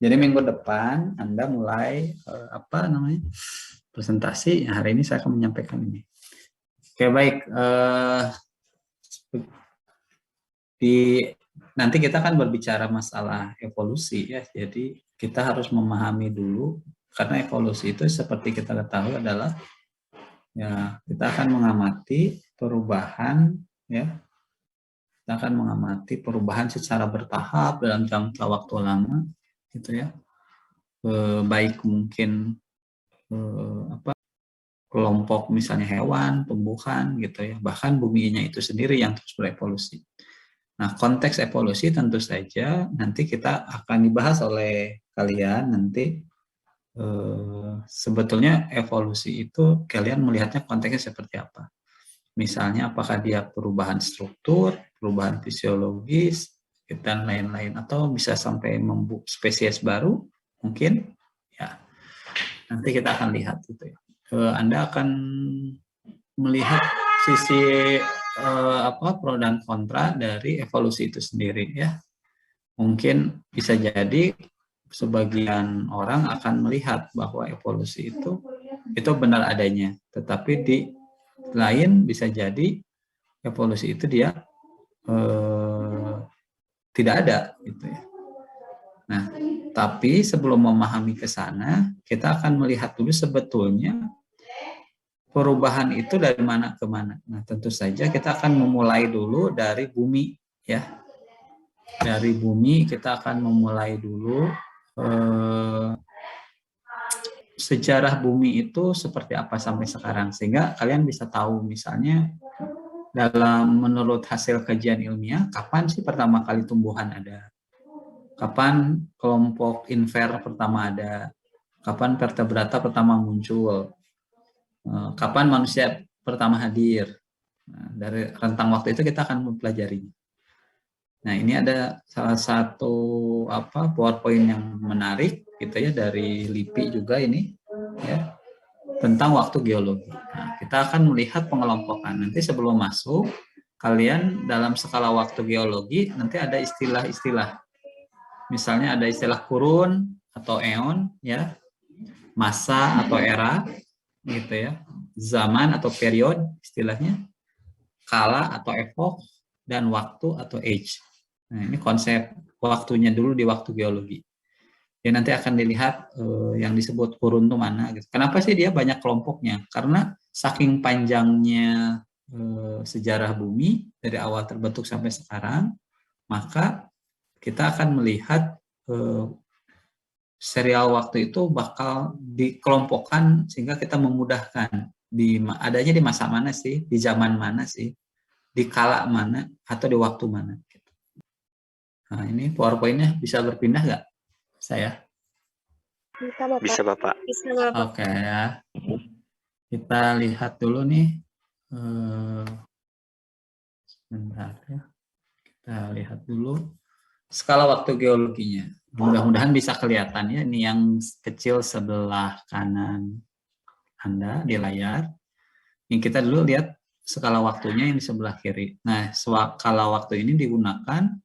Jadi minggu depan Anda mulai apa namanya presentasi. Hari ini saya akan menyampaikan ini. Oke, baik. Nanti kita akan berbicara masalah evolusi ya. Jadi kita harus memahami dulu karena evolusi itu seperti kita ketahui adalah ya kita akan mengamati perubahan ya. Kita akan mengamati perubahan secara bertahap dalam jangka waktu lama gitu ya. Baik mungkin kelompok misalnya hewan, tumbuhan gitu ya, bahkan buminya itu sendiri yang terus berevolusi. Nah, konteks evolusi tentu saja nanti kita akan dibahas oleh kalian nanti. Sebetulnya evolusi itu kalian melihatnya konteksnya seperti apa? Misalnya apakah dia perubahan struktur, perubahan fisiologis, dan lain-lain, atau bisa sampai membuat spesies baru mungkin ya. Nanti kita akan lihat gitu ya. Anda akan melihat sisi pro dan kontra dari evolusi itu sendiri ya. Mungkin bisa jadi sebagian orang akan melihat bahwa evolusi itu benar adanya, tetapi di lain bisa jadi evolusi itu dia tidak ada gitu ya. Nah, tapi sebelum memahami ke sana, kita akan melihat dulu sebetulnya perubahan itu dari mana ke mana. Nah, tentu saja kita akan memulai dulu dari bumi ya. Dari bumi kita akan memulai dulu sejarah bumi itu seperti apa sampai sekarang, sehingga kalian bisa tahu misalnya menurut hasil kajian ilmiah kapan sih pertama kali tumbuhan ada, kapan kelompok inver pertama ada, kapan vertebrata pertama muncul, kapan manusia pertama hadir. Nah, dari rentang waktu itu kita akan mempelajari. Nah, ini ada salah satu PowerPoint yang menarik gitu ya dari LIPI juga ini ya tentang waktu geologi. Nah, kita akan melihat pengelompokan. Nanti sebelum masuk, kalian dalam skala waktu geologi nanti ada istilah-istilah. Misalnya ada istilah kurun atau eon ya, masa atau era gitu ya, zaman atau period istilahnya, kala atau epoch, dan waktu atau age. Nah, ini konsep waktunya dulu di waktu geologi. Ya nanti akan dilihat yang disebut kurun itu mana. Gitu. Kenapa sih dia banyak kelompoknya? Karena saking panjangnya sejarah bumi dari awal terbentuk sampai sekarang, maka kita akan melihat serial waktu itu bakal dikelompokkan sehingga kita memudahkan adanya di masa mana sih, di zaman mana sih, di kala mana, atau di waktu mana. Nah, ini PowerPoint-nya bisa berpindah nggak? Saya? Bisa, Bapak. Bisa, Bapak. Bisa, Bapak. Oke ya. Kita lihat dulu nih. Sebentar ya. Kita lihat dulu skala waktu geologinya. Mudah-mudahan bisa kelihatan ya. Ini yang kecil sebelah kanan Anda di layar. Ini kita dulu lihat skala waktunya yang di sebelah kiri. Nah, skala waktu ini digunakan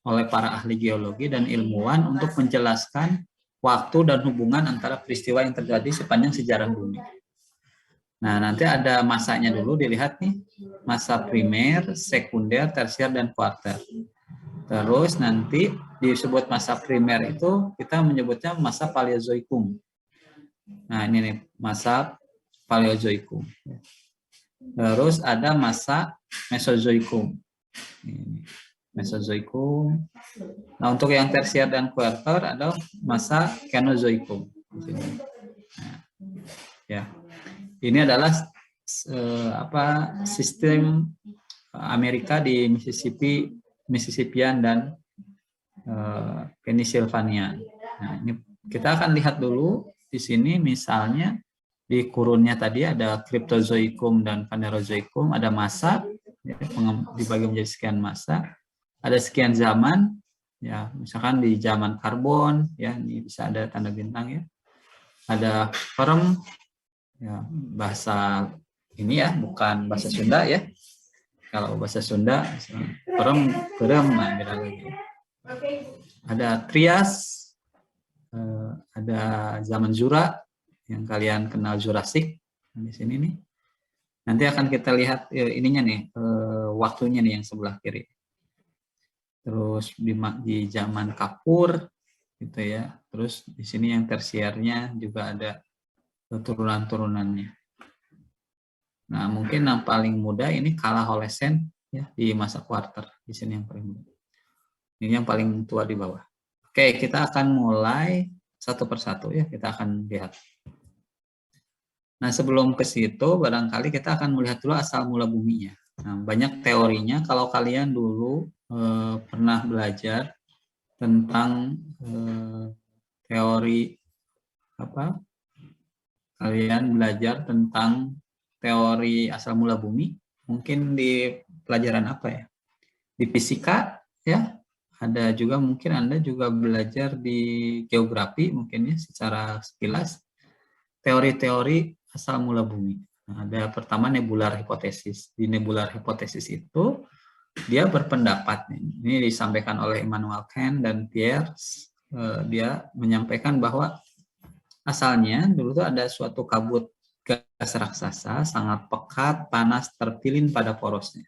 oleh para ahli geologi dan ilmuwan untuk menjelaskan waktu dan hubungan antara peristiwa yang terjadi sepanjang sejarah bumi. Nah, nanti ada masanya dulu dilihat nih, masa primer, sekunder, tersier, dan kuarter. Terus nanti disebut masa primer itu kita menyebutnya masa Paleozoikum. Nah, ini nih masa Paleozoikum. Terus ada masa Mesozoikum. Ini. Mesozoikum. Nah, untuk yang tersier dan kuarter adalah masa Kenozoikum. Nah, ya, ini adalah sistem Amerika di Mississippian dan Pennsylvania. Nah, ini kita akan lihat dulu di sini misalnya di kurunnya tadi ada Cryptozoikum dan Phanerozoikum, ada masa ya, dibagi menjadi sekian masa. Ada sekian zaman, ya misalkan di zaman karbon, ya ini bisa ada tanda bintang ya. Ada perm, ya bahasa ini ya, bukan bahasa Sunda ya. Kalau bahasa Sunda, perm, nah beda lagi. Ada trias, ada zaman Jura yang kalian kenal Jurassic di sini nih. Nanti akan kita lihat ininya nih, waktunya nih yang sebelah kiri. Terus di zaman Kapur gitu ya. Terus di sini yang tersiernya juga ada turunan-turunannya. Nah, mungkin yang paling muda ini Kala Holocene ya di masa kuarter. Di sini yang paling muda. Ini yang paling tua di bawah. Oke, kita akan mulai satu persatu ya, kita akan lihat. Nah, sebelum ke situ, barangkali kita akan melihat dulu asal mula buminya. Nah, banyak teorinya. Kalau kalian dulu pernah belajar tentang teori apa? Kalian belajar tentang teori asal mula bumi, mungkin di pelajaran apa ya? Di fisika ya. Ada juga mungkin Anda juga belajar di geografi mungkin ya secara sekilas. Teori-teori asal mula bumi. Nah, ada pertama nebular hipotesis. Di nebular hipotesis itu dia berpendapat, ini disampaikan oleh Immanuel Kant dan Pierre, dia menyampaikan bahwa asalnya dulu tuh ada suatu kabut gas raksasa sangat pekat, panas, terpilin pada porosnya.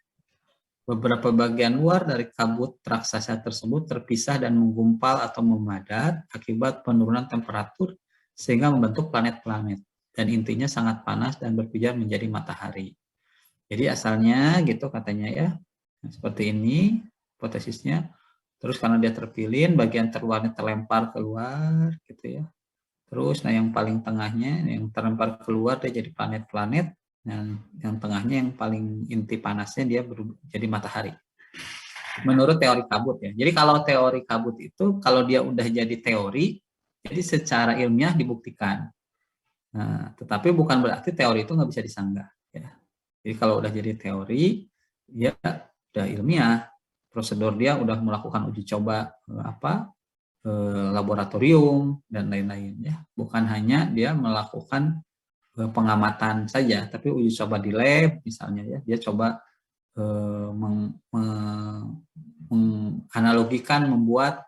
Beberapa bagian luar dari kabut raksasa tersebut terpisah dan menggumpal atau memadat akibat penurunan temperatur sehingga membentuk planet-planet. Dan intinya sangat panas dan berpijar menjadi matahari. Jadi asalnya gitu katanya ya, seperti ini hipotesisnya. Terus karena dia terpilin, bagian terluarnya terlempar keluar gitu ya. Terus nah yang paling tengahnya yang terlempar keluar dia jadi planet-planet. Yang tengahnya yang paling inti panasnya dia jadi matahari. Menurut teori kabut ya. Jadi kalau teori kabut itu kalau dia udah jadi teori, jadi secara ilmiah dibuktikan. Nah, tetapi bukan berarti teori itu nggak bisa disanggah. Ya. Jadi kalau udah jadi teori, ya udah ilmiah. Prosedur dia udah melakukan uji coba laboratorium dan lain-lain ya. Bukan hanya dia melakukan pengamatan saja, tapi uji coba di lab misalnya ya, dia coba menganalogikan membuat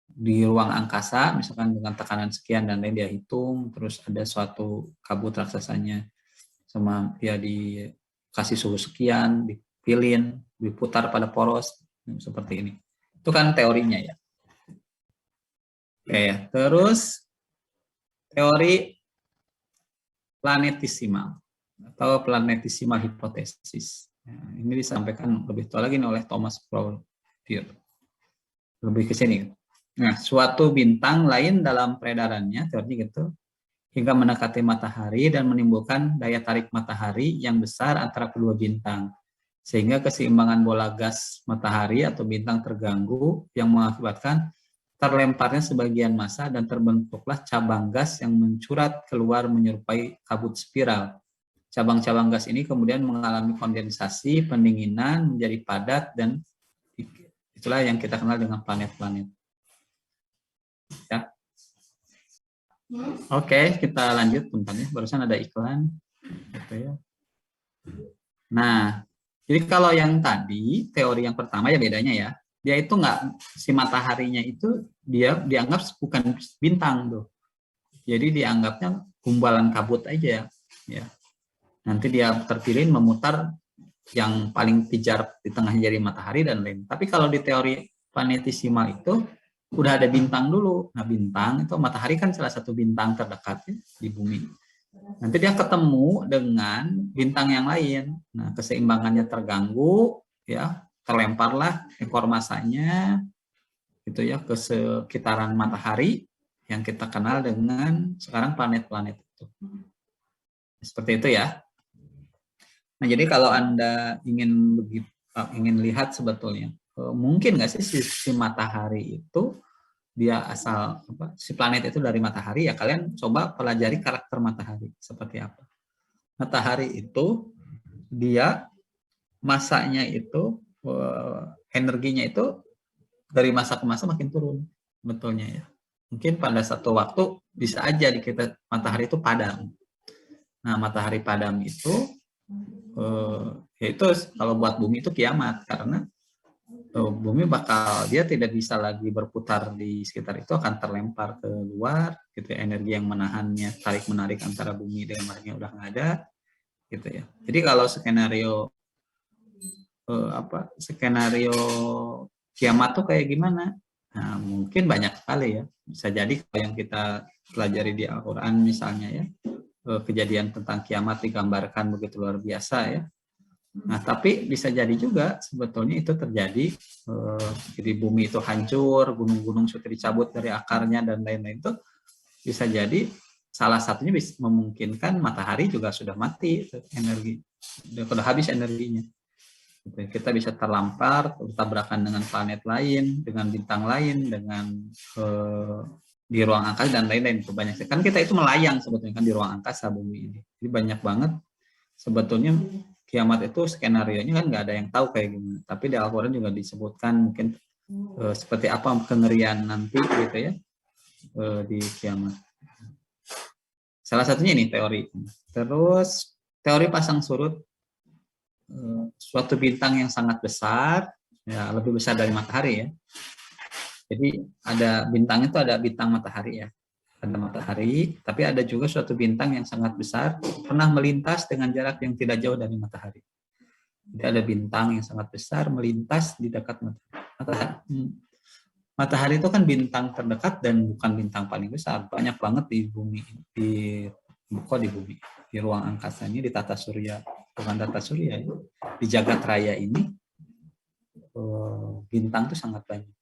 di ruang angkasa misalkan dengan tekanan sekian dan lain dia hitung, terus ada suatu kabut raksasanya sama dia dikasih suhu sekian, dipilin, diputar pada poros seperti ini. Itu kan teorinya ya. Oke, terus teori planetisimal atau planetisimal hipotesis. Nah, ini disampaikan lebih tua lagi oleh Thomas Proustier. Lebih ke sini. Nah, suatu bintang lain dalam peredarannya, teorinya gitu, hingga mendekati matahari dan menimbulkan daya tarik matahari yang besar antara kedua bintang. Sehingga keseimbangan bola gas matahari atau bintang terganggu yang mengakibatkan terlemparnya sebagian massa dan terbentuklah cabang gas yang mencurat keluar menyerupai kabut spiral. Cabang-cabang gas ini kemudian mengalami kondensasi, pendinginan, menjadi padat, dan itulah yang kita kenal dengan planet-planet. Ya. Oke, kita lanjut bentar ya. Barusan ada iklan. Gitu ya. Nah, jadi kalau yang tadi, teori yang pertama ya bedanya ya. Dia itu nggak, si mataharinya itu dia dianggap bukan bintang tuh. Jadi dianggapnya gumbalan kabut aja ya. Nanti dia terpilih memutar yang paling pijar di tengahnya jadi matahari dan lain. Tapi kalau di teori planetisimal itu udah ada bintang dulu. Nah, bintang itu matahari kan salah satu bintang terdekat ya, di bumi. Nanti dia ketemu dengan bintang yang lain. Nah, keseimbangannya terganggu ya. Terlemparlah ekor masanya gitu ya ke sekitaran matahari yang kita kenal dengan sekarang planet-planet itu. Seperti itu ya. Nah, jadi kalau Anda ingin lihat sebetulnya mungkin nggak sih si matahari itu dia asal si planet itu dari matahari ya, kalian coba pelajari karakter matahari seperti apa. Matahari itu dia masanya itu energinya itu dari masa ke masa makin turun betulnya ya. Mungkin pada satu waktu bisa aja di kita matahari itu padam. Nah, matahari padam itu yaitu kalau buat bumi itu kiamat karena bumi bakal, dia tidak bisa lagi berputar di sekitar itu, akan terlempar ke luar gitu ya. Energi yang menahannya, tarik menarik antara bumi dengan matahari udah nggak ada gitu ya. Jadi kalau skenario skenario kiamat tuh kayak gimana? Nah, mungkin banyak sekali ya. Bisa jadi kalau yang kita pelajari di Al-Quran misalnya ya, kejadian tentang kiamat digambarkan begitu luar biasa ya. Nah, tapi bisa jadi juga sebetulnya itu terjadi, jadi bumi itu hancur, gunung-gunung sudah dicabut dari akarnya dan lain-lain, itu bisa jadi salah satunya bisa memungkinkan matahari juga sudah mati, energi sudah habis energinya. Kita bisa terlampar, bertabrakan dengan planet lain, dengan bintang lain, dengan di ruang angkasa dan lain-lain. Banyak kan kita itu melayang sebetulnya kan di ruang angkasa bumi ini. Jadi banyak banget sebetulnya kiamat itu skenario-nya kan nggak ada yang tahu kayak gimana. Tapi di Al-Quran juga disebutkan mungkin seperti apa kengerian nanti gitu ya di kiamat. Salah satunya ini teori. Terus teori pasang surut, suatu bintang yang sangat besar, ya lebih besar dari matahari ya. Jadi ada bintang itu, ada bintang matahari ya. Ada matahari, tapi ada juga suatu bintang yang sangat besar, pernah melintas dengan jarak yang tidak jauh dari matahari. Jadi ada bintang yang sangat besar melintas di dekat matahari. Matahari itu kan bintang terdekat dan bukan bintang paling besar. Banyak banget di bumi, di bumi, di ruang angkasa ini, di tata surya, bukan tata surya, di jagat raya ini bintang itu sangat banyak.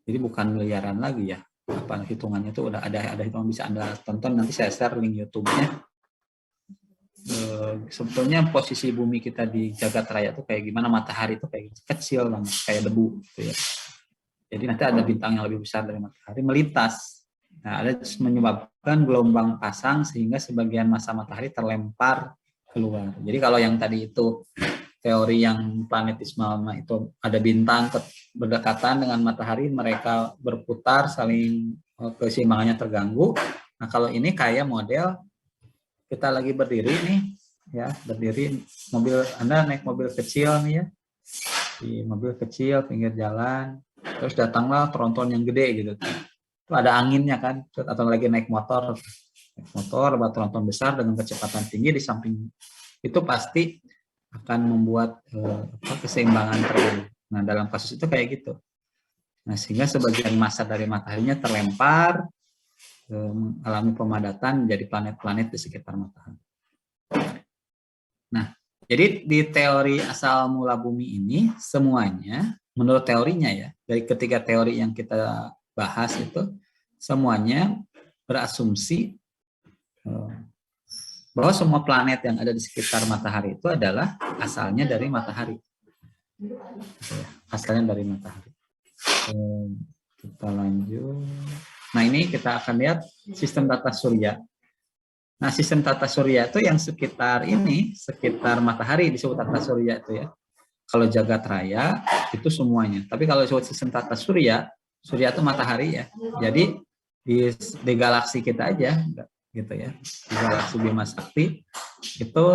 Jadi bukan miliaran lagi ya. Apa hitungannya itu udah ada hitungan, bisa Anda tonton, nanti saya share link YouTube-nya. Sebetulnya posisi bumi kita di jagat raya itu kayak gimana, matahari itu kayak kecil banget, kayak debu gitu ya. Jadi nanti ada bintang yang lebih besar dari matahari melintas. Nah, ada menyebabkan gelombang pasang sehingga sebagian massa matahari terlempar keluar. Jadi kalau yang tadi itu teori yang planetisme itu ada bintang berdekatan dengan matahari, mereka berputar, saling keseimbangannya terganggu. Nah, kalau ini kayak model kita lagi berdiri nih ya, berdiri, mobil Anda naik mobil kecil nih ya, di mobil kecil pinggir jalan, terus datanglah tronton yang gede gitu, itu ada anginnya kan, atau lagi naik motor tronton besar dengan kecepatan tinggi di samping, itu pasti akan membuat keseimbangan terganggu. Nah, dalam kasus itu kayak gitu. Nah, sehingga sebagian massa dari mataharinya terlempar, mengalami pemadatan menjadi planet-planet di sekitar matahari. Nah, jadi di teori asal mula bumi ini semuanya, menurut teorinya ya, dari ketiga teori yang kita bahas itu, semuanya berasumsi bahwa semua planet yang ada di sekitar matahari itu adalah asalnya dari matahari. Asalnya dari matahari. Kita lanjut. Nah, ini kita akan lihat sistem tata surya. Nah, sistem tata surya itu yang sekitar ini, sekitar matahari disebut tata surya itu ya. Kalau jagat raya itu semuanya. Tapi kalau disebut sistem tata surya, surya itu matahari ya. Jadi di galaksi kita aja gitu ya, di galaksi Bima Sakti itu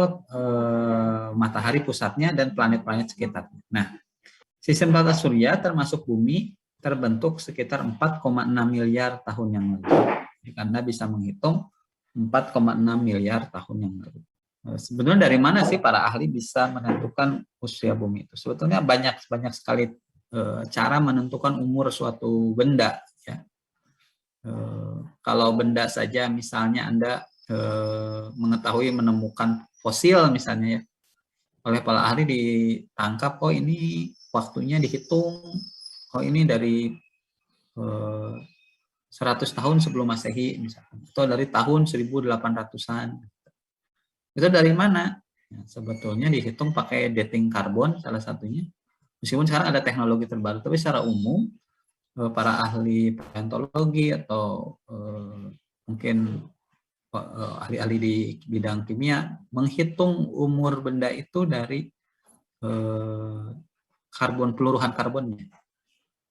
matahari pusatnya dan planet-planet sekitarnya. Nah, sistem tata surya termasuk bumi terbentuk sekitar 4,6 miliar tahun yang lalu. Karena bisa menghitung 4,6 miliar tahun yang lalu. Sebenarnya dari mana sih para ahli bisa menentukan usia bumi itu? Sebetulnya banyak sekali cara menentukan umur suatu benda ya. Kalau benda saja misalnya Anda mengetahui menemukan fosil misalnya ya, oleh para ahli ditangkap, oh ini waktunya dihitung, oh ini dari 100 tahun sebelum Masehi misalkan, atau dari tahun 1800-an. Itu dari mana? Ya, sebetulnya dihitung pakai dating karbon salah satunya. Meskipun sekarang ada teknologi terbaru, tapi secara umum para ahli paleontologi atau mungkin ahli-ahli di bidang kimia menghitung umur benda itu dari peluruhan karbonnya.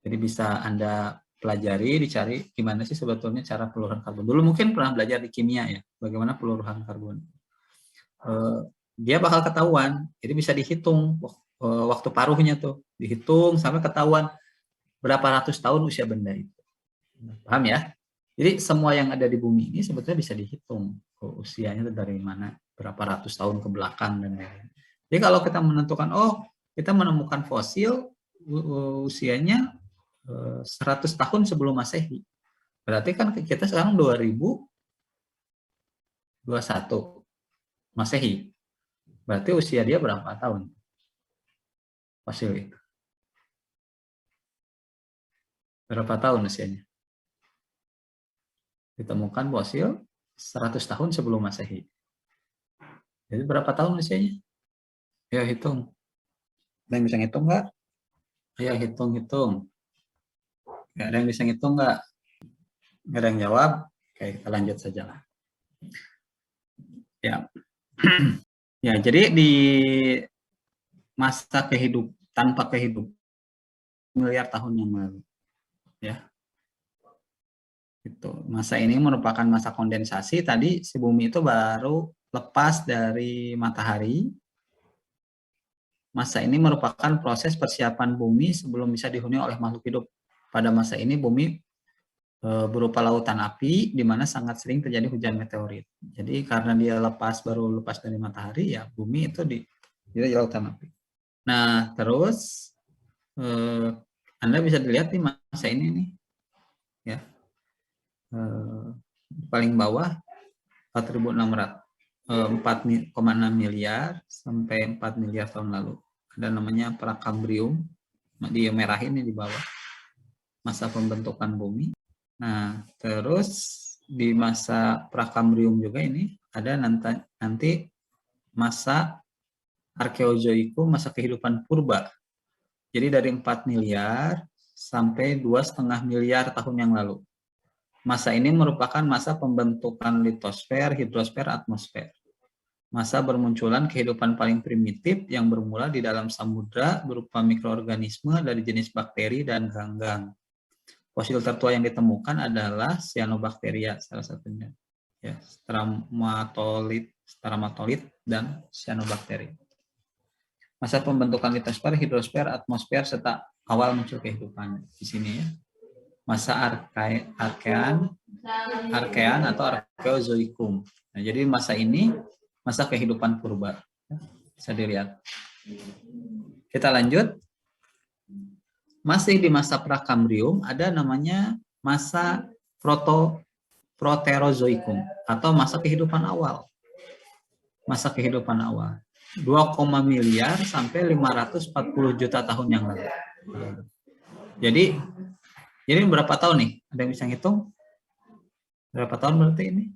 Jadi bisa Anda pelajari, dicari gimana sih sebetulnya cara peluruhan karbon. Dulu mungkin pernah belajar di kimia ya, bagaimana peluruhan karbon. Dia bakal ketahuan, jadi bisa dihitung waktu paruhnya tuh, dihitung sampai ketahuan berapa ratus tahun usia benda itu. Paham ya? Jadi semua yang ada di bumi ini sebetulnya bisa dihitung usianya itu dari mana, berapa ratus tahun ke belakang dan lain-lain. Jadi kalau kita menentukan, oh kita menemukan fosil usianya 100 tahun sebelum Masehi. Berarti kan kita sekarang 2021 Masehi. Berarti usia dia berapa tahun? Fosil itu. Berapa tahun usianya? Ditemukan fosil 100 tahun sebelum Masehi. Jadi berapa tahun usianya? Ya hitung. Ada yang bisa ngitung nggak? Ayo hitung-hitung. Nggak ada yang bisa ngitung nggak? Nggak ada yang jawab? Oke, kita lanjut saja lah. Ya. Ya, jadi di masa kehidupan tanpa kehidupan miliar tahun yang lalu, ya. Itu masa ini merupakan masa kondensasi. Tadi si bumi itu baru lepas dari matahari. Masa ini merupakan proses persiapan bumi sebelum bisa dihuni oleh makhluk hidup. Pada masa ini bumi berupa lautan api, di mana sangat sering terjadi hujan meteorit. Jadi karena dia baru lepas dari matahari, ya bumi itu di lautan api. Nah, terus Anda bisa dilihat di masa ini nih, ya, paling bawah 4,6 miliar sampai 4 miliar tahun lalu. Ada namanya Prakambrium, dimerahin di bawah, masa pembentukan bumi. Nah, terus di masa Prakambrium juga ini ada nanti masa Arkeozoikum, masa kehidupan purba. Jadi dari 4 miliar sampai 2,5 miliar tahun yang lalu. Masa ini merupakan masa pembentukan litosfer, hidrosfer, atmosfer. Masa bermunculan kehidupan paling primitif yang bermula di dalam samudra berupa mikroorganisme dari jenis bakteri dan ganggang. Fosil tertua yang ditemukan adalah cyanobacteria salah satunya, ya, stromatolith dan cyanobacteria. Masa pembentukan litosfer, hidrosfer, atmosfer serta awal muncul kehidupan di sini, ya. Masa Arkean atau Arkeozoikum. Nah, jadi masa ini masa kehidupan purba. Bisa dilihat. Kita lanjut. Masih di masa Prakambrium ada namanya masa Proterozoikum atau masa kehidupan awal. Masa kehidupan awal. 2, miliar sampai 540 juta tahun yang lalu. Jadi berapa tahun nih? Ada yang bisa ngitung? Berapa tahun berarti ini?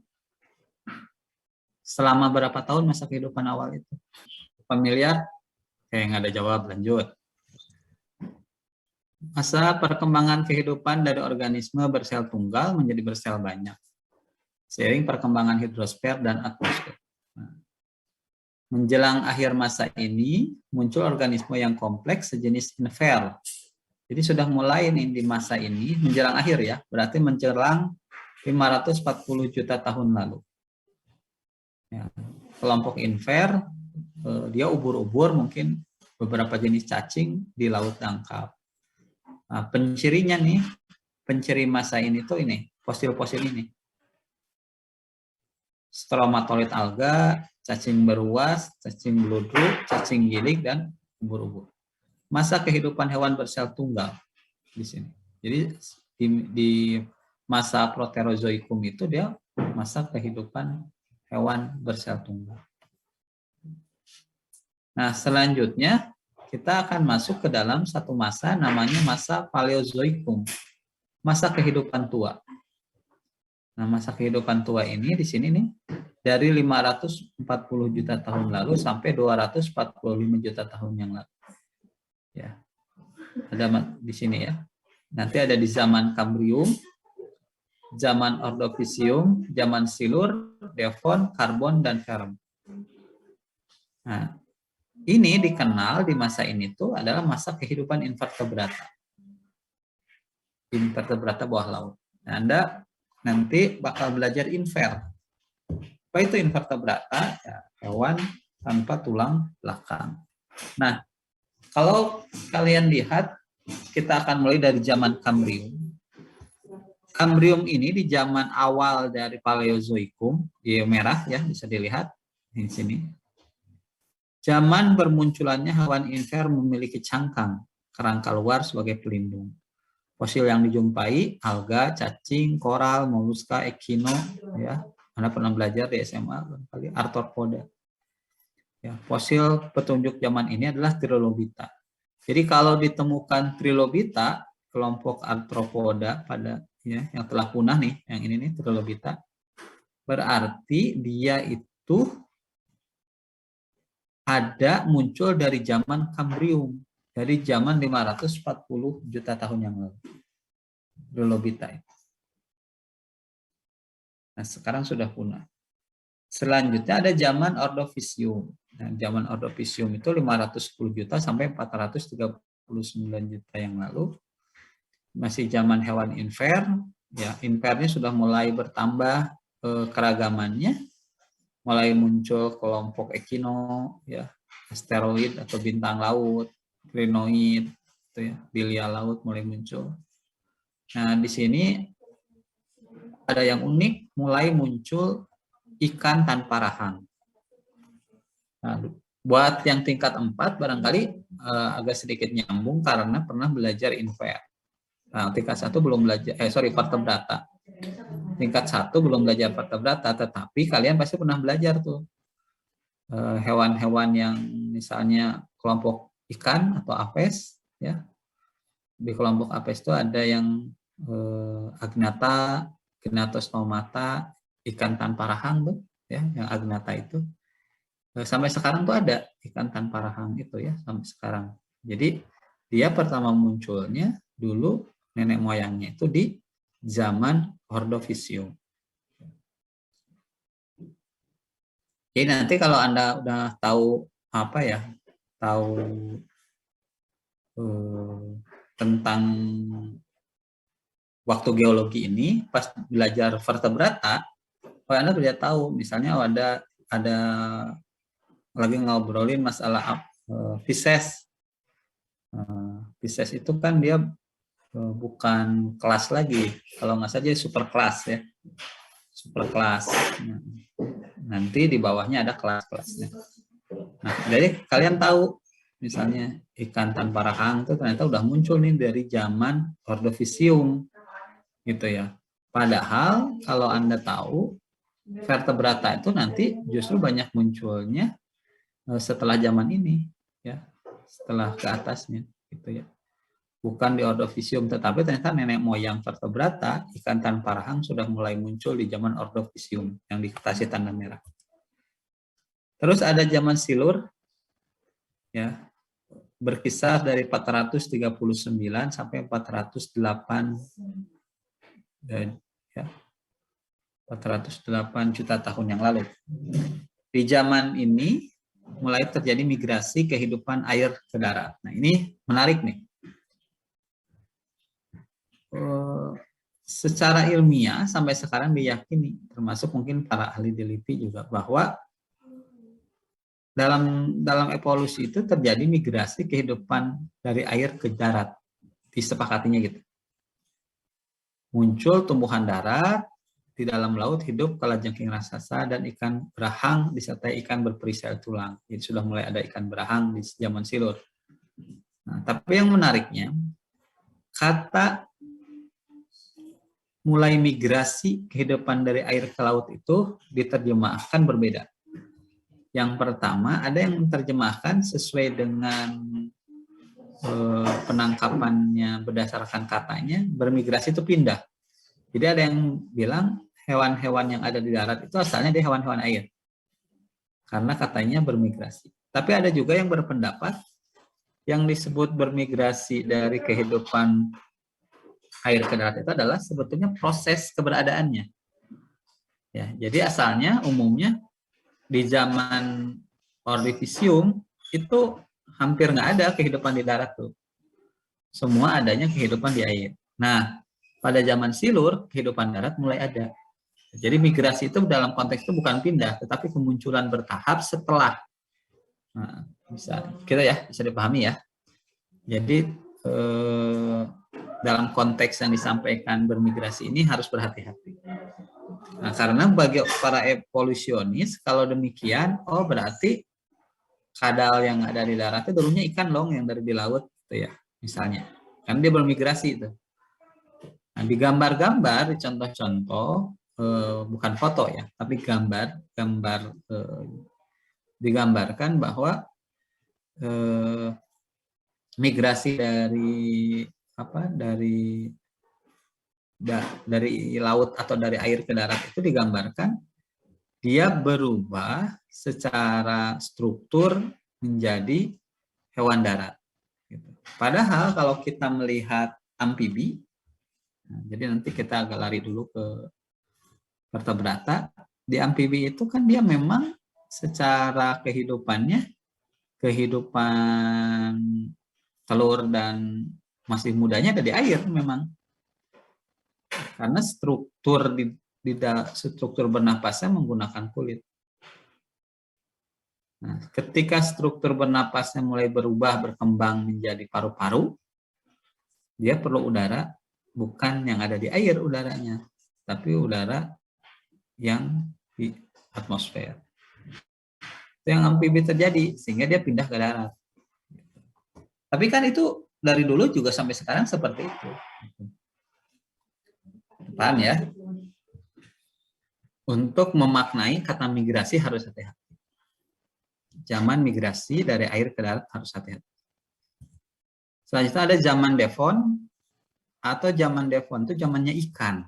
Selama berapa tahun masa kehidupan awal itu? Berapa miliar? Nggak ada jawab, lanjut. Masa perkembangan kehidupan dari organisme bersel tunggal menjadi bersel banyak. Seiring perkembangan hidrosfer dan atmosfer. Menjelang akhir masa ini, muncul organisme yang kompleks sejenis inver. Jadi sudah mulai nih di masa ini, menjelang akhir ya, berarti menjelang 540 juta tahun lalu. Ya, kelompok inver, dia ubur-ubur, mungkin beberapa jenis cacing di laut dangkal. Nah, pencirinya nih, penciri masa ini tuh ini, fosil-fosil ini. Stromatolith alga, cacing beruas, cacing beludruk, cacing gilik, dan ubur-ubur. Masa kehidupan hewan bersel tunggal di sini. Jadi di masa Proterozoikum itu dia masa kehidupan hewan bersel tunggal. Nah, selanjutnya kita akan masuk ke dalam satu masa namanya masa Paleozoikum, masa kehidupan tua. Nah, masa kehidupan tua ini di sini nih dari 540 juta tahun lalu sampai 245 juta tahun yang lalu. Ya. Ada di sini ya. Nanti ada di zaman Kambrium, zaman Ordovisium, zaman Silur, Devon, Karbon, dan Ferm. Nah, ini dikenal di masa ini tuh adalah masa kehidupan invertebrata. Invertebrata bawah laut. Nah, Anda nanti bakal belajar inver. Apa itu invertebrata? Ya, hewan tanpa tulang belakang. Nah, Kalau kalian lihat, kita akan mulai dari zaman Kambrium. Kambrium ini di zaman awal dari Paleozoikum, di merah ya, bisa dilihat di sini. Zaman bermunculannya hewan inver memiliki cangkang, kerangka luar sebagai pelindung. Fosil yang dijumpai, alga, cacing, koral, moluska, ekino, ya. Anda pernah belajar di SMA, kali arthropoda. Ya, fosil petunjuk zaman ini adalah Trilobita. Jadi kalau ditemukan Trilobita, kelompok arthropoda pada ya, yang telah punah nih, yang ini nih Trilobita, berarti dia itu ada muncul dari zaman Kambrium, dari zaman 540 juta tahun yang lalu. Trilobita. Nah, sekarang sudah punah. Selanjutnya ada zaman Ordovisium. Nah, zaman Ordovisium itu 510 juta sampai 439 juta yang lalu. Masih zaman hewan inver, ya invernya sudah mulai bertambah keragamannya, mulai muncul kelompok ekino, ya asteroid atau bintang laut, krinoid, itu ya, bilia laut mulai muncul. Nah di sini ada yang unik, mulai muncul ikan tanpa rahang. Nah, buat yang tingkat 4 barangkali agak sedikit nyambung karena pernah belajar inver. Nah, tingkat 1 belum belajar, vertebrata. Tingkat 1 belum belajar vertebrata, tetapi kalian pasti pernah belajar tuh hewan-hewan yang misalnya kelompok ikan atau apes, ya. Di kelompok apes itu ada yang agnata, gnatostomata, ikan tanpa rahang tuh, ya, yang agnata itu. Sampai sekarang tuh ada ikan tanpa rahang itu ya, sampai sekarang. Jadi dia pertama munculnya dulu nenek moyangnya itu di zaman Ordovisium. Jadi nanti kalau Anda udah tahu apa ya, tahu tentang waktu geologi ini, pas belajar vertebrata, Anda bisa tahu, misalnya ada lagi ngobrolin masalah Pisces. Pisces itu kan dia bukan kelas lagi, kalau nggak saja super kelas ya, super kelas. Nanti di bawahnya ada kelas-kelasnya. Nah, jadi kalian tahu, misalnya ikan tanpa rahang itu ternyata udah muncul nih dari zaman Ordovisium, gitu ya. Padahal kalau Anda tahu, vertebrata itu nanti justru banyak munculnya setelah zaman ini, ya, setelah ke atasnya, gitu ya. Bukan di Ordovisium, tetapi ternyata nenek moyang vertebrata, ikan tanpa rahang sudah mulai muncul di zaman Ordovisium yang dikasih tanda merah. Terus ada zaman Silur, ya, berkisar dari 439 sampai 408 ya, 408 juta tahun yang lalu. Di zaman ini mulai terjadi migrasi kehidupan air ke darat. Nah ini menarik nih. Secara ilmiah sampai sekarang diyakini, termasuk mungkin para ahli di LIPI juga, bahwa dalam evolusi itu terjadi migrasi kehidupan dari air ke darat, disepakatinya gitu. Muncul tumbuhan darat, di dalam laut hidup kalajengking raksasa dan ikan berahang disertai ikan berperisai tulang. Jadi sudah mulai ada ikan berahang di zaman Silur. Nah, tapi yang menariknya, kata mulai migrasi kehidupan dari air ke laut itu diterjemahkan berbeda. Yang pertama, ada yang menerjemahkan sesuai dengan penangkapannya berdasarkan katanya, bermigrasi itu pindah. Jadi ada yang bilang hewan-hewan yang ada di darat itu asalnya dia hewan-hewan air. Karena katanya bermigrasi. Tapi ada juga yang berpendapat yang disebut bermigrasi dari kehidupan air ke darat itu adalah sebetulnya proses keberadaannya. Ya, jadi asalnya umumnya di zaman Ordovisium itu hampir nggak ada kehidupan di darat tuh. Semua adanya kehidupan di air. Nah, pada zaman Silur kehidupan darat mulai ada. Jadi migrasi itu dalam konteks itu bukan pindah, tetapi kemunculan bertahap setelah. Nah, bisa kita ya bisa dipahami ya. Jadi dalam konteks yang disampaikan bermigrasi ini harus berhati-hati. Nah, karena bagi para evolusionis, kalau demikian, oh berarti kadal yang ada di darat itu dulunya ikan dong yang dari di laut, gitu ya, misalnya. Kan dia bermigrasi itu. Nah, di gambar-gambar, di contoh-contoh, bukan foto ya, tapi gambar digambarkan bahwa migrasi dari dari laut atau dari air ke darat itu digambarkan dia berubah secara struktur menjadi hewan darat. Padahal kalau kita melihat amfibi, jadi nanti kita agak lari dulu ke vertebrata. Di amfibi itu kan dia memang secara kehidupan telur dan masih mudanya ada di air memang. Karena struktur bernapasnya menggunakan kulit. Nah, ketika struktur bernapasnya mulai berubah, berkembang menjadi paru-paru, dia perlu udara, bukan yang ada di air udaranya, tapi udara yang di atmosfer. Itu yang amfibi terjadi, sehingga dia pindah ke darat. Tapi kan itu dari dulu juga sampai sekarang seperti itu. Paham ya? Untuk memaknai kata migrasi harus hati-hati. Zaman migrasi dari air ke darat harus hati-hati. Selanjutnya ada zaman Devon, atau zaman Devon itu zamannya ikan.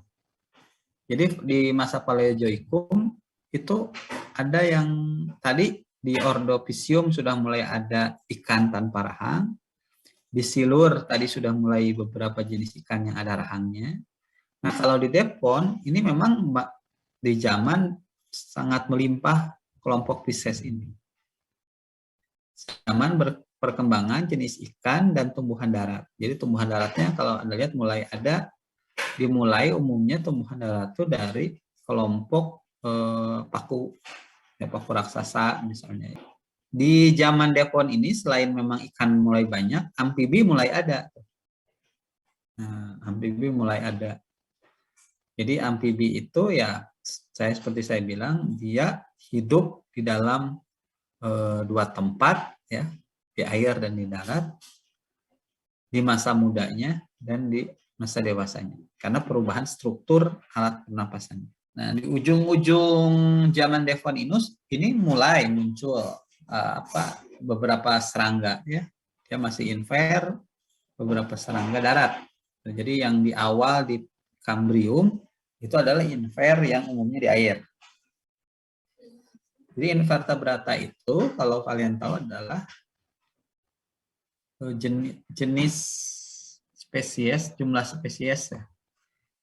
Jadi di masa Paleozoikum itu ada yang tadi di Ordovisium sudah mulai ada ikan tanpa rahang. Di Silur tadi sudah mulai beberapa jenis ikan yang ada rahangnya. Nah, kalau di Devon ini memang di zaman sangat melimpah kelompok Pisces ini. Zaman perkembangan jenis ikan dan tumbuhan darat. Jadi tumbuhan daratnya kalau Anda lihat dimulai umumnya tumbuhan darat itu dari kelompok paku raksasa misalnya. Di zaman Devon ini selain memang ikan mulai banyak, amfibi mulai ada. Nah, amfibi mulai ada. Jadi amfibi itu ya seperti saya bilang, dia hidup di dalam dua tempat ya, di air dan di darat, di masa mudanya dan di masa dewasanya, karena perubahan struktur alat pernapasannya. Nah, di ujung-ujung zaman Devon ini mulai muncul beberapa serangga ya, dia masih inver, beberapa serangga darat. Jadi yang di awal di Kambrium itu adalah inver yang umumnya di air. Jadi invertebrata itu kalau kalian tahu adalah jenis spesies, jumlah spesies ya.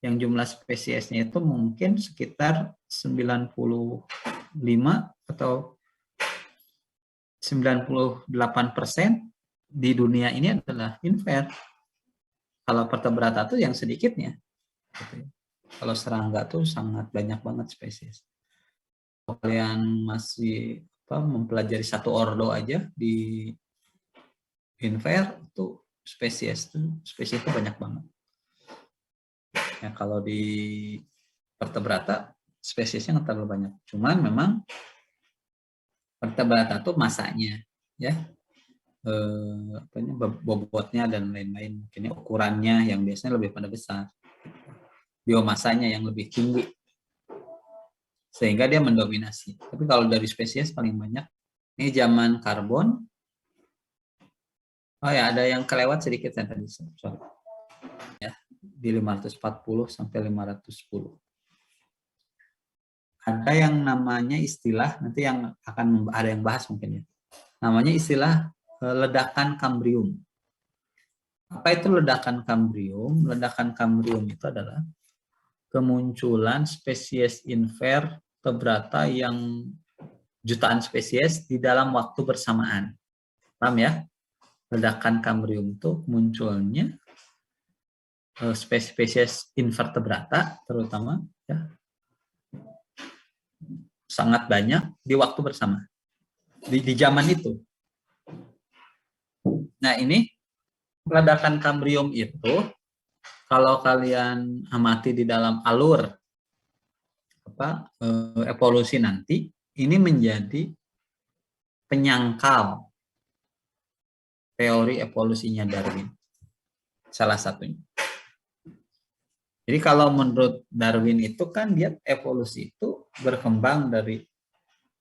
Yang jumlah spesiesnya itu mungkin sekitar 95 atau 98% di dunia ini adalah inver. Kalau vertebrata itu yang sedikitnya. Kalau serangga tuh sangat banyak banget spesies. Kalau kalian masih mempelajari satu ordo aja di inver itu spesies itu banyak banget. Ya, kalau di vertebrata spesiesnya nggak terlalu banyak. Cuman memang vertebrata itu masanya ya, bobotnya dan lain-lain, mungkin ukurannya yang biasanya lebih pada besar, biomasanya yang lebih tinggi, sehingga dia mendominasi. Tapi kalau dari spesies paling banyak ini zaman karbon. Oh ya, ada yang kelewat sedikit ya tadi, sorry. Ya, di 540 sampai 510. Ada yang namanya istilah, nanti yang akan ada yang bahas mungkin ya. Namanya istilah ledakan Kambrium. Apa itu ledakan Kambrium? Ledakan Kambrium itu adalah kemunculan spesies invertebrata yang jutaan spesies di dalam waktu bersamaan. Paham ya? Ledakan Kambrium itu munculnya spesies invertebrata terutama ya, sangat banyak di waktu bersama di zaman itu. Nah, ini ledakan Kambrium itu kalau kalian amati di dalam alur evolusi nanti, ini menjadi penyangkal teori evolusinya Darwin, salah satunya. Jadi kalau menurut Darwin itu kan dia evolusi itu berkembang dari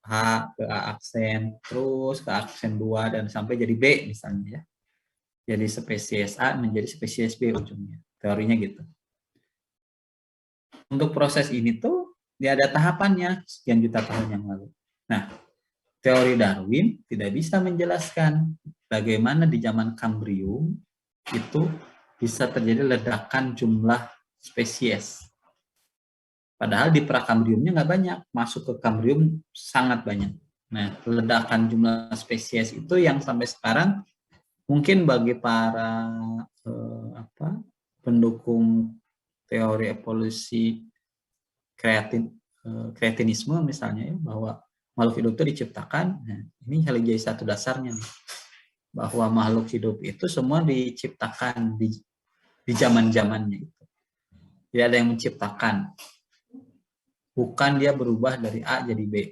H ke A aksen, terus ke aksen 2 dan sampai jadi B misalnya ya. Jadi spesies A menjadi spesies B ujungnya. Teorinya gitu. Untuk proses ini tuh dia ada tahapannya sekian juta tahun yang lalu. Nah, teori Darwin tidak bisa menjelaskan bagaimana di zaman Kambrium itu bisa terjadi ledakan jumlah spesies. Padahal di prakambriumnya nggak banyak, masuk ke Kambrium sangat banyak. Nah, ledakan jumlah spesies itu yang sampai sekarang mungkin bagi para pendukung teori evolusi kreatinisme misalnya ya, bahwa makhluk hidup itu diciptakan. Nah, ini hal jadi satu dasarnya nih, bahwa makhluk hidup itu semua diciptakan di zaman-zamannya itu. Tidak ada yang menciptakan. Bukan dia berubah dari A jadi B.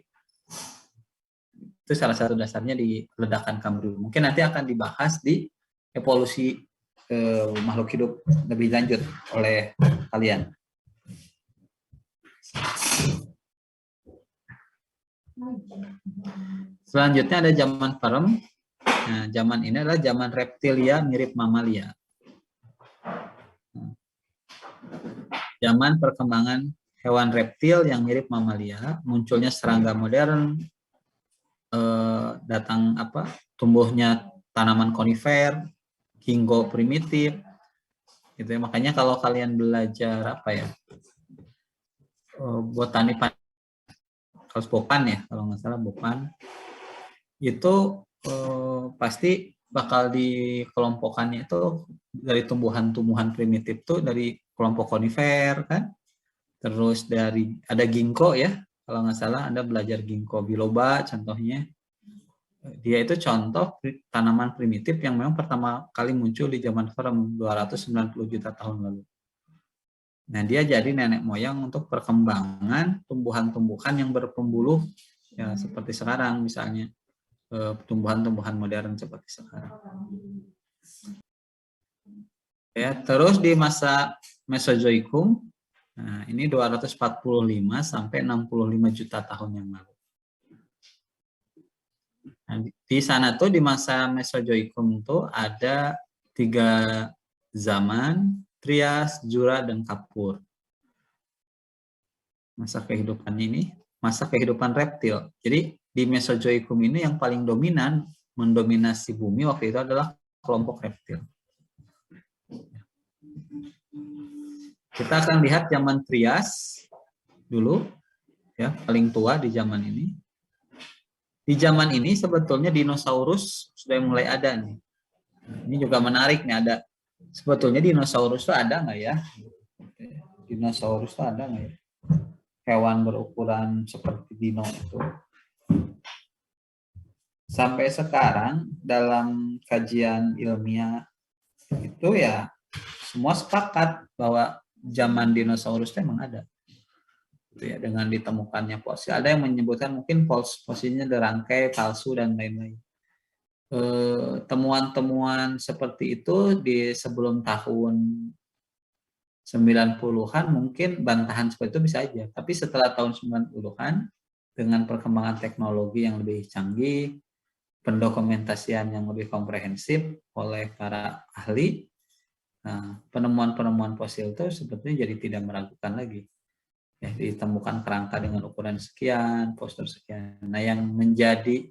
Itu salah satu dasarnya di ledakan Kambrium. Mungkin nanti akan dibahas di evolusi makhluk hidup lebih lanjut oleh kalian. Selanjutnya ada zaman Perm. Nah, zaman ini adalah zaman reptilia mirip mamalia. Zaman perkembangan hewan reptil yang mirip mamalia, munculnya serangga modern, datang tumbuhnya tanaman konifer, ginkgo primitif, gitu ya. Makanya kalau kalian belajar botani kalau Bopan ya, kalau nggak salah Bopan, itu pasti bakal dikelompokkannya itu dari tumbuhan-tumbuhan primitif tuh dari kelompok konifer kan, terus dari ada ginkgo ya, kalau nggak salah Anda belajar ginkgo biloba contohnya. Dia itu contoh tanaman primitif yang memang pertama kali muncul di zaman Perm 290 juta tahun lalu. Nah, dia jadi nenek moyang untuk perkembangan tumbuhan-tumbuhan yang berpembuluh ya seperti sekarang misalnya tumbuhan-tumbuhan modern seperti sekarang. Ya, terus di masa Mesozoikum, nah ini 245 sampai 65 juta tahun yang lalu. Nah, di sana tuh di masa Mesozoikum tuh ada 3 zaman, Trias, Jura, dan Kapur. Masa kehidupan ini, masa kehidupan reptil. Jadi di Mesozoikum ini yang paling dominan, mendominasi bumi waktu itu adalah kelompok reptil. Kita akan lihat zaman Trias dulu, ya paling tua di zaman ini. Di zaman ini sebetulnya dinosaurus sudah mulai ada nih. Ini juga menarik nih, ada sebetulnya dinosaurus itu ada nggak ya? Dinosaurus itu ada nggak ya? Hewan berukuran seperti dino itu. Sampai sekarang dalam kajian ilmiah itu ya semua sepakat bahwa zaman dinosaurus itu memang ada. Itu ya, dengan ditemukannya fosil. Ada yang menyebutkan mungkin fosilnya dirangkai palsu dan lain-lain. Temuan-temuan seperti itu di sebelum tahun 90-an mungkin bantahan seperti itu bisa aja. Tapi setelah tahun 90-an dengan perkembangan teknologi yang lebih canggih, pendokumentasian yang lebih komprehensif oleh para ahli, penemuan-penemuan fosil itu sebetulnya jadi tidak meragukan lagi. Ya, ditemukan kerangka dengan ukuran sekian, postur sekian. Nah, yang menjadi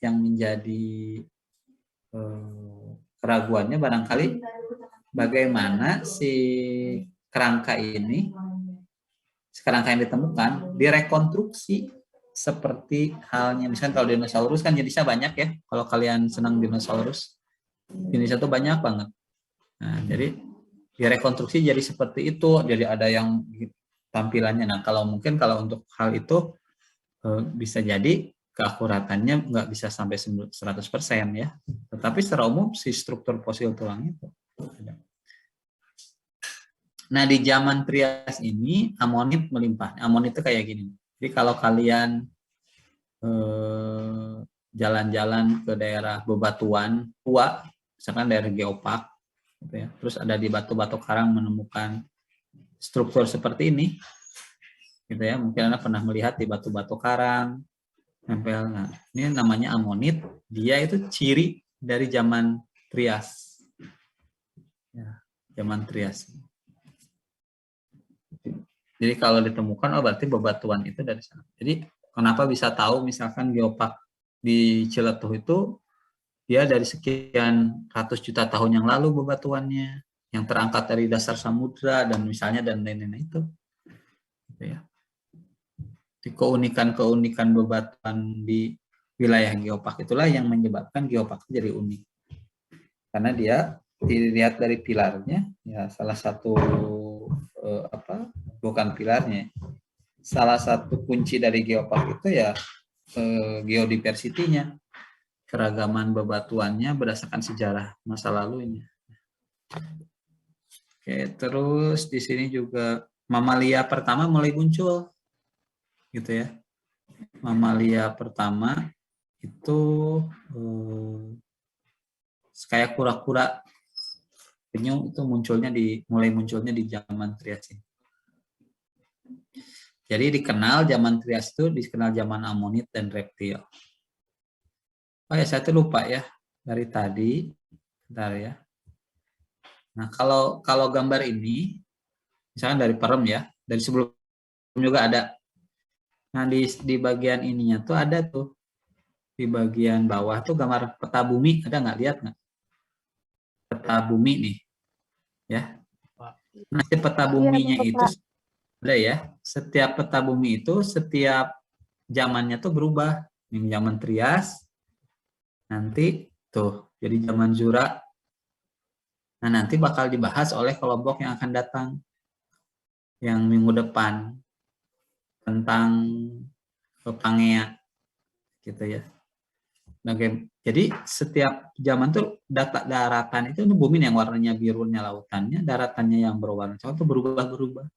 yang menjadi keraguannya barangkali bagaimana si kerangka ini, kerangka yang ditemukan direkonstruksi seperti halnya misalnya kalau dinosaurus kan jenisnya banyak ya. Kalau kalian senang dinosaurus, jenisnya tuh banyak banget. Nah, jadi direkonstruksi jadi seperti itu, jadi ada yang tampilannya. Nah, kalau mungkin kalau untuk hal itu bisa jadi keakuratannya nggak bisa sampai 100% ya. Tetapi secara umum si struktur fosil tulang itu ada. Nah, di zaman Trias ini amonit melimpah. Amonit itu kayak gini. Jadi kalau kalian jalan-jalan ke daerah bebatuan tua, misalkan daerah Geopark, gitu ya, terus ada di batu-batu karang menemukan struktur seperti ini, gitu ya. Mungkin Anda pernah melihat di batu-batu karang, nempel. Nah, ini namanya amonit. Dia itu ciri dari zaman Trias. Ya, zaman Trias. Jadi kalau ditemukan, oh berarti bebatuan itu dari sana. Jadi kenapa bisa tahu misalkan geopark di Ciletuh itu dia dari sekian ratus juta tahun yang lalu bebatuannya, yang terangkat dari dasar samudra dan misalnya dan lain-lain itu. Gitu ya. Di keunikan-keunikan bebatuan di wilayah geopark itulah yang menyebabkan geopark jadi unik. Karena dia dilihat dari pilarnya, ya salah satu bukan pilarnya. Salah satu kunci dari geopark itu ya geodiversity-nya, keragaman bebatuannya berdasarkan sejarah masa lalunya. Oke, terus di sini juga mamalia pertama mulai muncul, gitu ya. Mamalia pertama itu kayak kura-kura penyu itu mulai munculnya di zaman Trias ini. Jadi dikenal zaman Trias itu dikenal zaman amonit dan reptil. Oh ya, saya tuh lupa ya dari tadi. Bentar ya. Nah, kalau gambar ini misalnya dari perem ya, dari sebelum juga ada. Nah, di bagian ininya tuh ada tuh. Di bagian bawah tuh gambar peta bumi, ada nggak, lihat nggak? Peta bumi nih. Ya. Nah, si peta buminya itu ada ya. Setiap peta bumi itu setiap zamannya tuh berubah. Yang zaman Trias, nanti tuh jadi zaman Jura. Nah, nanti bakal dibahas oleh kelompok yang akan datang yang minggu depan tentang Pangea gitu ya. Nah, jadi setiap zaman tuh daratan itu bumi yang warnanya birunya lautannya, daratannya yang berwarna coklat itu berubah-berubah.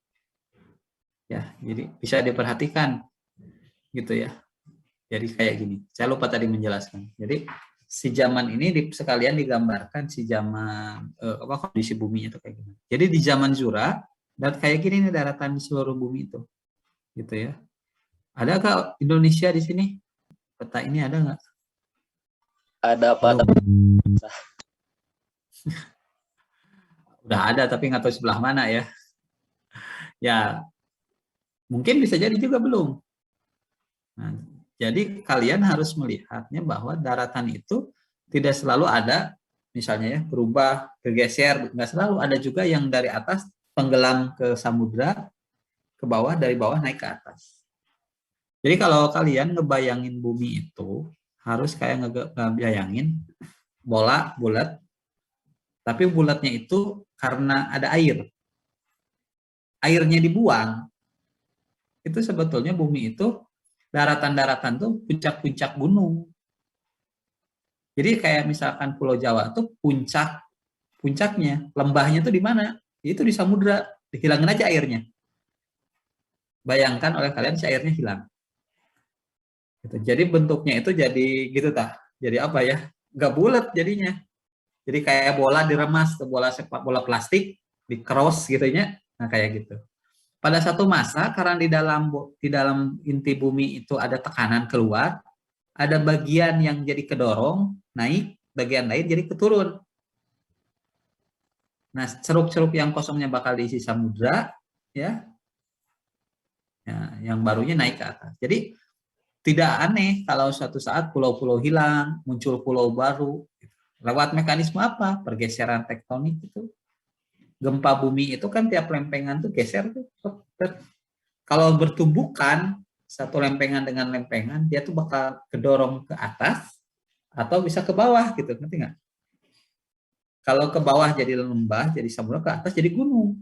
Ya, jadi bisa diperhatikan gitu ya. Jadi kayak gini. Saya lupa tadi menjelaskan. Jadi si zaman ini sekalian digambarkan si zaman kondisi bumi itu kayak gini. Jadi di zaman Jura dan kayak gini nih daratan di seluruh bumi itu. Gitu ya. Ada nggak Indonesia di sini? Peta ini ada nggak? Ada Pak. Udah ada tapi nggak tahu sebelah mana ya. Ya, mungkin bisa jadi juga belum. Nah, jadi kalian harus melihatnya bahwa daratan itu tidak selalu ada, misalnya ya berubah, bergeser, nggak selalu, ada juga yang dari atas tenggelam ke samudra, ke bawah, dari bawah naik ke atas. Jadi kalau kalian ngebayangin bumi itu harus kayak ngebayangin bola bulat, tapi bulatnya itu karena ada air. Airnya dibuang, itu sebetulnya bumi itu daratan-daratan tuh puncak-puncak gunung. Jadi kayak misalkan Pulau Jawa tuh puncaknya, lembahnya tuh di mana? Itu di samudra, dihilangin aja airnya. Bayangkan oleh kalian si airnya hilang. Gitu. Jadi bentuknya itu jadi gitu tah. Jadi apa ya? Gak bulat jadinya. Jadi kayak bola diremas, bola plastik, di cross gitu ya. Nah kayak gitu. Pada satu masa karena di dalam inti bumi itu ada tekanan keluar, ada bagian yang jadi kedorong naik, bagian lain jadi keturun. Nah, ceruk-ceruk yang kosongnya bakal diisi samudra, ya, yang barunya naik ke atas. Jadi tidak aneh kalau suatu saat pulau-pulau hilang, muncul pulau baru. Lewat mekanisme apa? Pergeseran tektonik itu. Gempa bumi itu kan tiap lempengan tuh geser tuh. Kalau bertumbukan satu lempengan dengan lempengan, dia tuh bakal kedorong ke atas atau bisa ke bawah gitu, ngerti nggak? Kalau ke bawah jadi lembah, jadi samudra, ke atas jadi gunung.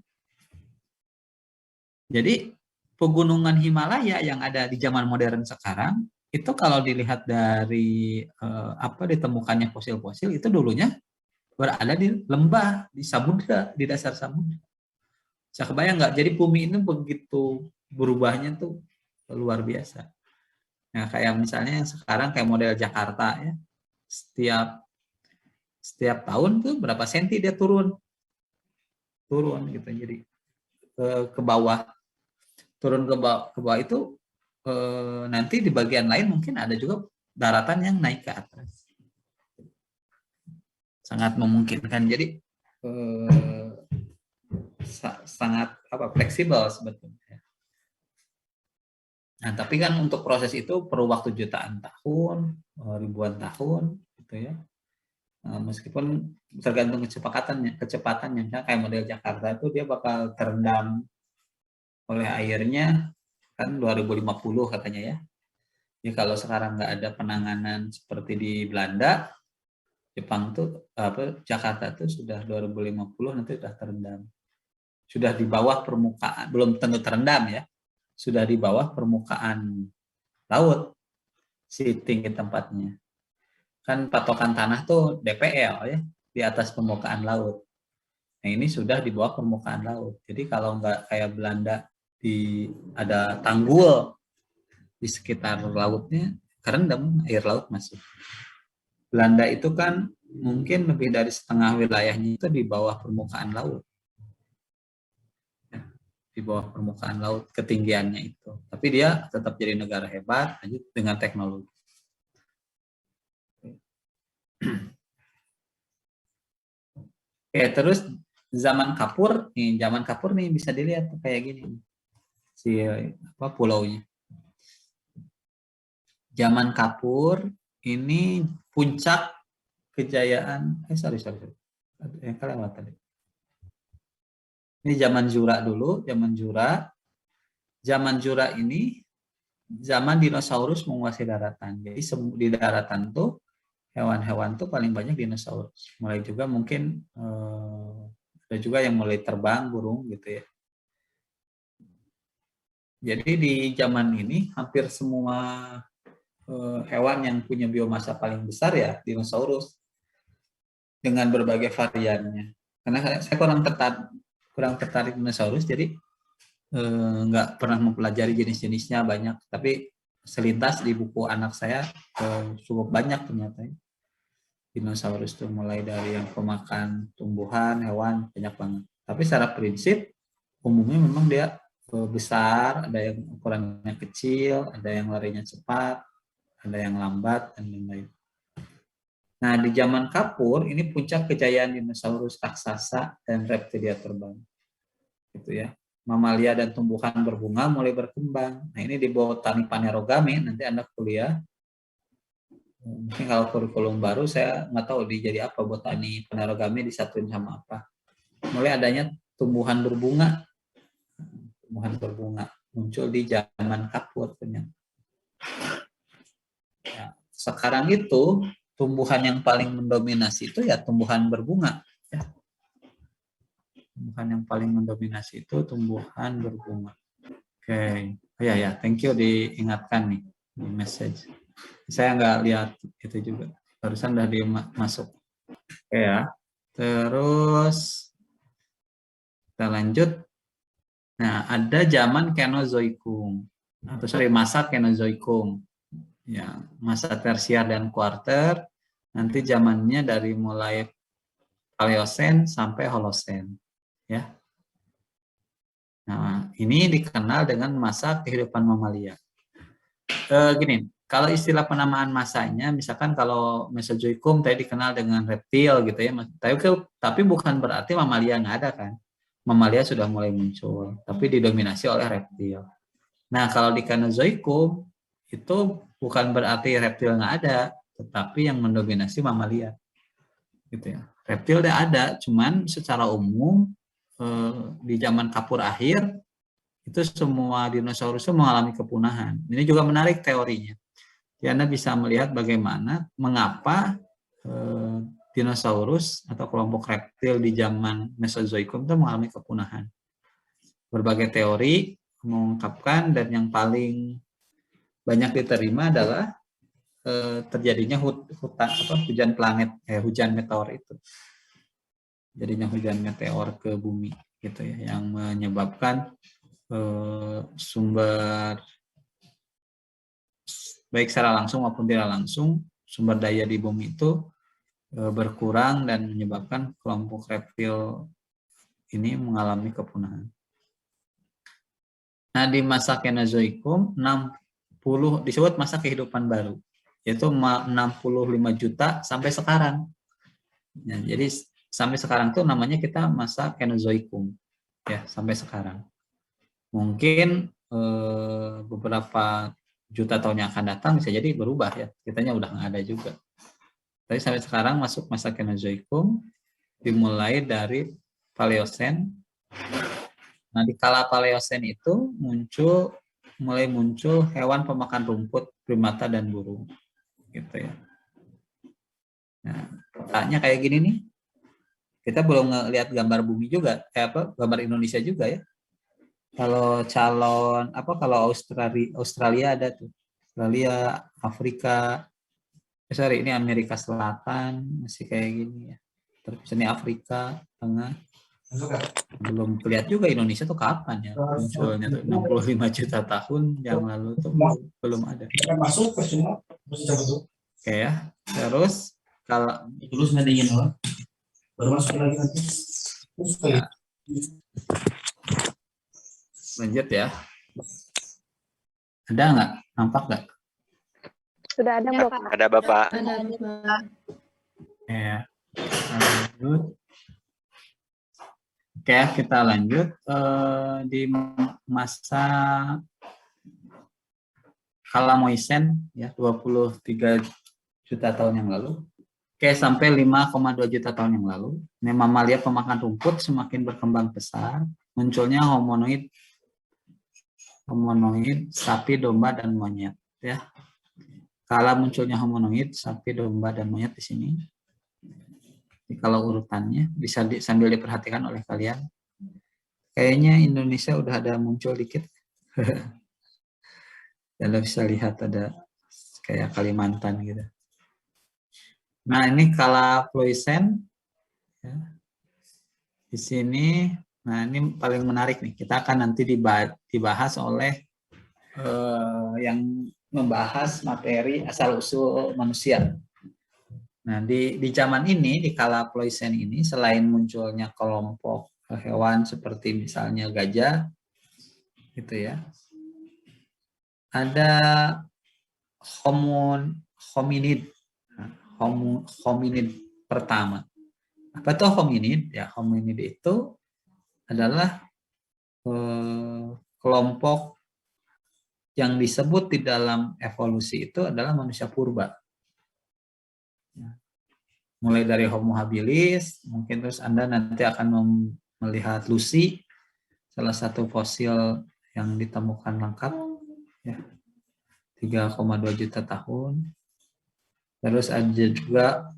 Jadi pegunungan Himalaya yang ada di zaman modern sekarang itu kalau dilihat dari apa ditemukannya fosil-fosil itu dulunya berada di lembah, di samudra, di dasar samudra. Bisa kebayang nggak? Jadi bumi ini begitu berubahnya tuh luar biasa. Nah, kayak misalnya yang sekarang kayak model Jakarta ya, setiap tahun tuh berapa senti dia turun gitu. Jadi ke bawah, turun ke bawah itu nanti di bagian lain mungkin ada juga daratan yang naik ke atas. Sangat memungkinkan. Jadi sangat fleksibel sebetulnya. Nah, tapi kan untuk proses itu perlu waktu jutaan tahun, ribuan tahun, gitu ya. Meskipun tergantung kecepatannya. Misalnya kayak model Jakarta itu dia bakal terendam oleh airnya kan 2050 katanya ya. Jadi kalau sekarang nggak ada penanganan seperti di Belanda, Jepang tuh Jakarta tuh sudah 2050 nanti sudah terendam. Sudah di bawah permukaan, belum tentu terendam ya. Sudah di bawah permukaan laut si tinggi tempatnya. Kan patokan tanah tuh DPL ya, di atas permukaan laut. Nah, ini sudah di bawah permukaan laut. Jadi kalau nggak kayak Belanda ada tanggul di sekitar lautnya, kerendam air laut masuk. Belanda itu kan mungkin lebih dari setengah wilayahnya itu di bawah permukaan laut. Di bawah permukaan laut ketinggiannya itu. Tapi dia tetap jadi negara hebat dengan teknologi. Oke, terus zaman Kapur nih bisa dilihat kayak gini. Pulaunya. Zaman Kapur ini puncak kejayaan sorry. Yang kelewat tadi. Ini zaman Jura dulu, Zaman Jura ini zaman dinosaurus menguasai daratan. Jadi di daratan tuh hewan-hewan tuh paling banyak dinosaurus. Mulai juga mungkin ada juga yang mulai terbang burung gitu ya. Jadi di zaman ini hampir semua hewan yang punya biomasa paling besar ya dinosaurus dengan berbagai variannya. Karena saya kurang tertarik dinosaurus, jadi nggak pernah mempelajari jenis-jenisnya banyak. Tapi selintas di buku anak saya cukup banyak ternyata. Dinosaurus itu mulai dari yang pemakan tumbuhan, hewan, banyak banget. Tapi secara prinsip umumnya memang dia besar, ada yang ukurannya kecil, ada yang larinya cepat, ada yang lambat, dan lain-lain. Nah, di zaman Kapur, ini puncak kejayaan dinosaurus raksasa dan reptilia terbang. Gitu ya. Mamalia dan tumbuhan berbunga mulai berkembang. Nah, ini di Botani Phanerogami, nanti Anda kuliah. Mungkin kalau kurikulum baru, saya nggak tahu jadi apa Botani Phanerogami disatuin sama apa. Mulai adanya tumbuhan berbunga. Tumbuhan berbunga muncul di zaman Kapur ternyata. Ya, sekarang itu tumbuhan yang paling mendominasi itu ya tumbuhan berbunga. Ya. Tumbuhan yang paling mendominasi itu tumbuhan berbunga. Oke, ya, thank you diingatkan nih di message. Saya nggak lihat itu juga. Barusan udah dimasuk. Oke ya. Terus kita lanjut. Nah, ada zaman Kenozoikum. Masa Kenozoikum. Ya, masa tersier dan kuarter, nanti zamannya dari mulai Paleosen sampai Holosen, ya. Nah, ini dikenal dengan masa kehidupan mamalia. Gini, kalau istilah penamaan masanya, misalkan kalau Mesozoikum tadi dikenal dengan reptil gitu ya, tapi bukan berarti mamalia nggak ada kan. Mamalia sudah mulai muncul, tapi didominasi oleh reptil. Nah, kalau di Kenozoikum itu bukan berarti reptil nggak ada, tetapi yang mendominasi mamalia, gitu ya. Reptil udah ada, cuman secara umum di zaman Kapur akhir itu semua dinosaurus mengalami kepunahan. Ini juga menarik teorinya. Jadi Anda bisa melihat bagaimana mengapa dinosaurus atau kelompok reptil di zaman Mesozoikum itu mengalami kepunahan. Berbagai teori mengungkapkan dan yang paling banyak diterima adalah terjadinya hujan planet, hujan meteor itu. Jadinya hujan meteor ke bumi gitu ya, yang menyebabkan sumber baik secara langsung maupun tidak langsung sumber daya di bumi itu berkurang dan menyebabkan kelompok reptil ini mengalami kepunahan. Nah, di masa Kenozoikum 60 disebut masa kehidupan baru, yaitu 65 juta sampai sekarang. Ya, jadi sampai sekarang tuh namanya kita masa Kenozoikum ya, sampai sekarang. Mungkin beberapa juta tahun yang akan datang bisa jadi berubah ya, kitanya udah nggak ada juga. Tapi sampai sekarang masuk masa Kenozoikum, dimulai dari Paleosen. Nah, di kala Paleosen itu mulai muncul hewan pemakan rumput, primata dan burung, gitu ya. Nah, petanya kayak gini nih. Kita belum ngelihat gambar bumi juga, gambar Indonesia juga ya. Kalau kalau Australia ada tuh, Australia, Afrika, ini Amerika Selatan masih kayak gini ya. Terus ini Afrika Tengah. Belum kelihatan juga Indonesia tuh kapan ya munculnya tuh 65 juta tahun yang lalu tuh belum ada. Oke ya. Terus kalau baru masuk lagi nanti. Ya. Lanjut ya. Ada nggak? Nampak nggak? Sudah ada Bapak. Ada Bapak. Ya. Lanjut. Oke, kita lanjut di masa Kalamoisen ya 23 juta tahun yang lalu. Oke, sampai 5,2 juta tahun yang lalu, mamalia pemakan rumput semakin berkembang pesat, munculnya homonoid, sapi, domba, dan monyet. Ya, kala munculnya homonoid, sapi, domba, dan monyet di sini. Kalau urutannya bisa sambil diperhatikan oleh kalian. Kayaknya Indonesia udah ada muncul dikit. Kalian bisa lihat ada kayak Kalimantan gitu. Nah, ini kala Ploisen. Ya. Di sini, nah ini paling menarik nih. Kita akan nanti dibahas oleh yang membahas materi asal-usul manusia. Nah, di zaman ini, di kala Ploisen ini, selain munculnya kelompok hewan seperti misalnya gajah, gitu ya, ada hominid pertama. Apa itu hominid? Ya, hominid itu adalah kelompok yang disebut di dalam evolusi itu adalah manusia purba. Mulai dari Homo habilis, mungkin terus Anda nanti akan melihat Lucy, salah satu fosil yang ditemukan lengkap, ya, 3,2 juta tahun. Terus ada juga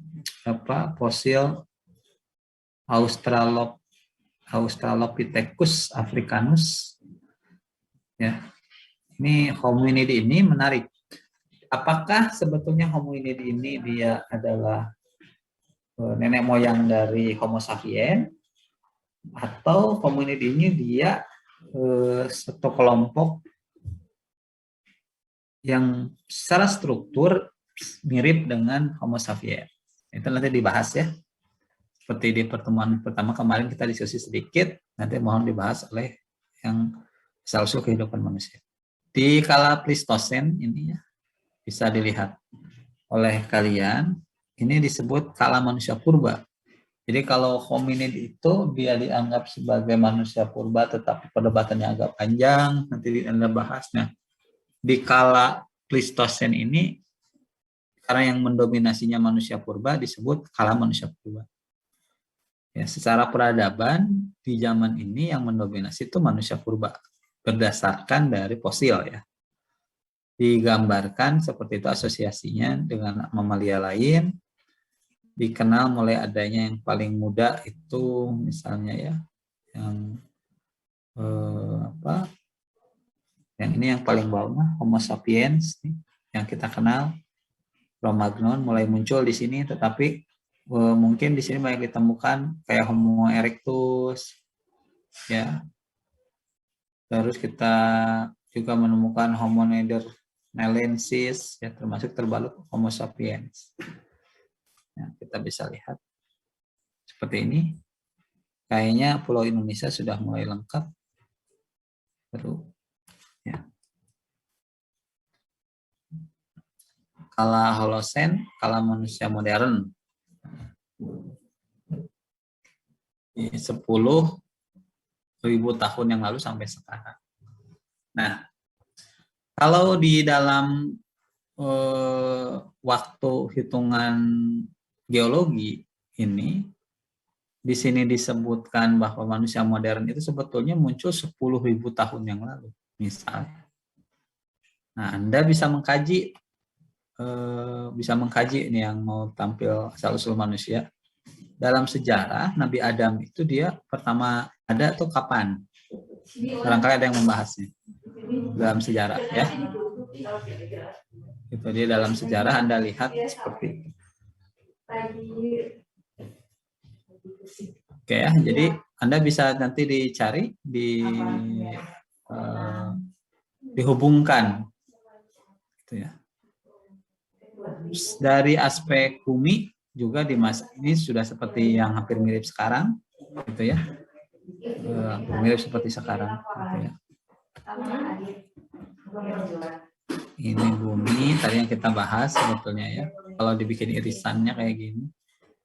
fosil Australopithecus africanus. Ya, ini hominid ini menarik. Apakah sebetulnya hominid ini dia adalah nenek moyang dari Homo sapiens, atau hominid ini dia satu kelompok yang secara struktur mirip dengan Homo sapiens? Itu nanti dibahas ya. Seperti di pertemuan pertama kemarin kita diskusi sedikit, nanti mohon dibahas oleh yang asal-usul kehidupan manusia. Di kala Pleistosen ini ya, bisa dilihat oleh kalian, ini disebut kala manusia purba. Jadi kalau hominid itu dia dianggap sebagai manusia purba, tetapi perdebatannya agak panjang, nanti Anda bahasnya. Di kala Pleistosen ini, karena yang mendominasinya manusia purba disebut kala manusia purba. Ya, secara peradaban di zaman ini yang mendominasi itu manusia purba berdasarkan dari fosil ya. Digambarkan seperti itu asosiasinya dengan mamalia lain. Dikenal mulai adanya yang paling muda itu misalnya ya yang Yang ini yang paling bawah, Homo sapiens nih, yang kita kenal. Cro-Magnon mulai muncul di sini, tetapi mungkin di sini banyak ditemukan kayak Homo erectus, ya. Terus kita juga menemukan Homo nederlandensis, ya, termasuk terbalut Homo sapiens. Ya, kita bisa lihat seperti ini. Kayaknya Pulau Indonesia sudah mulai lengkap. Baru, ya. Kala Holosen, kala manusia modern. 10.000 tahun yang lalu sampai sekarang. Nah, kalau di dalam waktu hitungan geologi ini, di sini disebutkan bahwa manusia modern itu sebetulnya muncul 10.000 tahun yang lalu, misalnya. Nah, Anda bisa mengkaji ini yang mau tampil asal-usul manusia. Dalam sejarah, Nabi Adam itu dia pertama ada tuh kapan? Barangkali ada yang membahasnya dalam sejarah, ya. Itu dia dalam sejarah Anda lihat seperti itu. Oke ya, jadi Anda bisa nanti dicari, dihubungkan, gitu ya. Dari aspek bumi juga di masa ini sudah seperti yang hampir mirip sekarang, gitu ya. Mirip seperti sekarang, gitu ya. Ini bumi tadi yang kita bahas sebetulnya ya. Kalau dibikin irisannya kayak gini.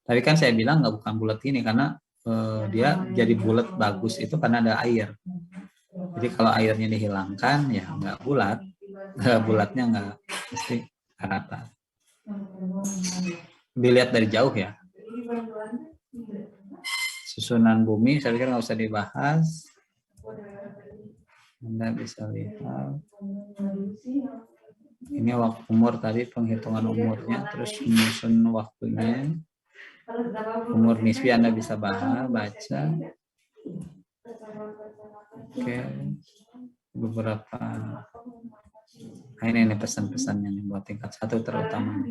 Tapi kan saya bilang nggak bukan bulat ini karena dia jadi bulat bagus itu karena ada air. Jadi kalau airnya dihilangkan ya nggak bulat, bulatnya nggak pasti rata. Dilihat dari jauh ya. Susunan bumi saya pikir nggak usah dibahas. Anda bisa lihat. Ini waktu umur tadi, penghitungan umurnya, terus menyusun waktunya. Umur nisbi Anda bisa baca. Oke. Beberapa. Nah, ini pesan-pesannya nih buat tingkat 1 terutama.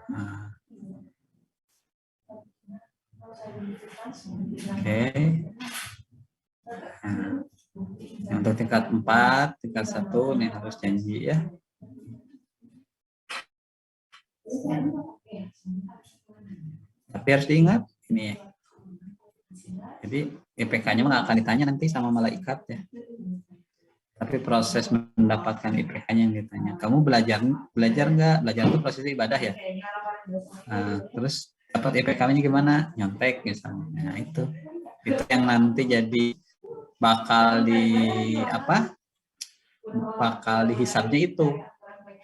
Nah. Oke. Nah. Untuk tingkat 4, tingkat 1 nih harus janji ya. Tapi harus diingat ini ya. Jadi IPK-nya nggak akan ditanya nanti sama malaikat ya. Tapi proses mendapatkan IPK-nya yang ditanya. Kamu belajar nggak? Belajar itu proses ibadah ya. Nah, terus dapat IPK-nya gimana? Nyontek misalnya. Nah, itu yang nanti jadi bakal dihisabnya itu.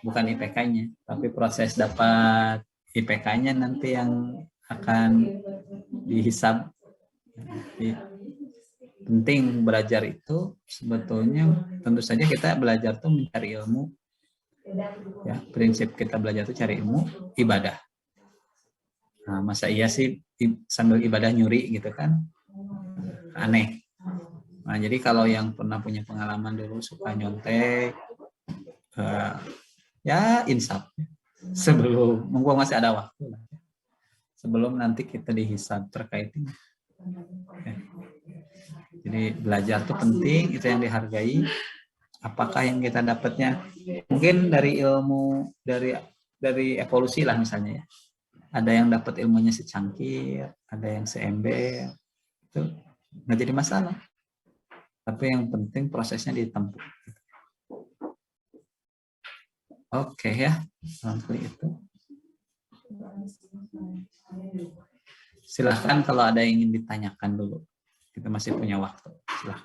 Bukan IPK-nya, tapi proses dapat IPK-nya nanti yang akan dihisab. Jadi, penting belajar itu sebetulnya tentu saja kita belajar tuh mencari ilmu. Ya, prinsip kita belajar tuh cari ilmu, ibadah. Nah, masa iya sih sambil ibadah nyuri gitu kan? Aneh. Nah, jadi kalau yang pernah punya pengalaman dulu suka nyontek, ya insaf sebelum mumpung masih ada waktu lah. Sebelum nanti kita dihisab terkait ini. Ya. Jadi belajar itu penting, itu yang dihargai. Apakah yang kita dapatnya mungkin dari ilmu dari evolusi lah misalnya ya. Ada yang dapat ilmunya secangkir, ada yang seember, itu nggak jadi masalah. Tapi yang penting prosesnya ditempuh. Oke ya, seperti itu. Silahkan kalau ada yang ingin ditanyakan dulu. Kita masih punya waktu.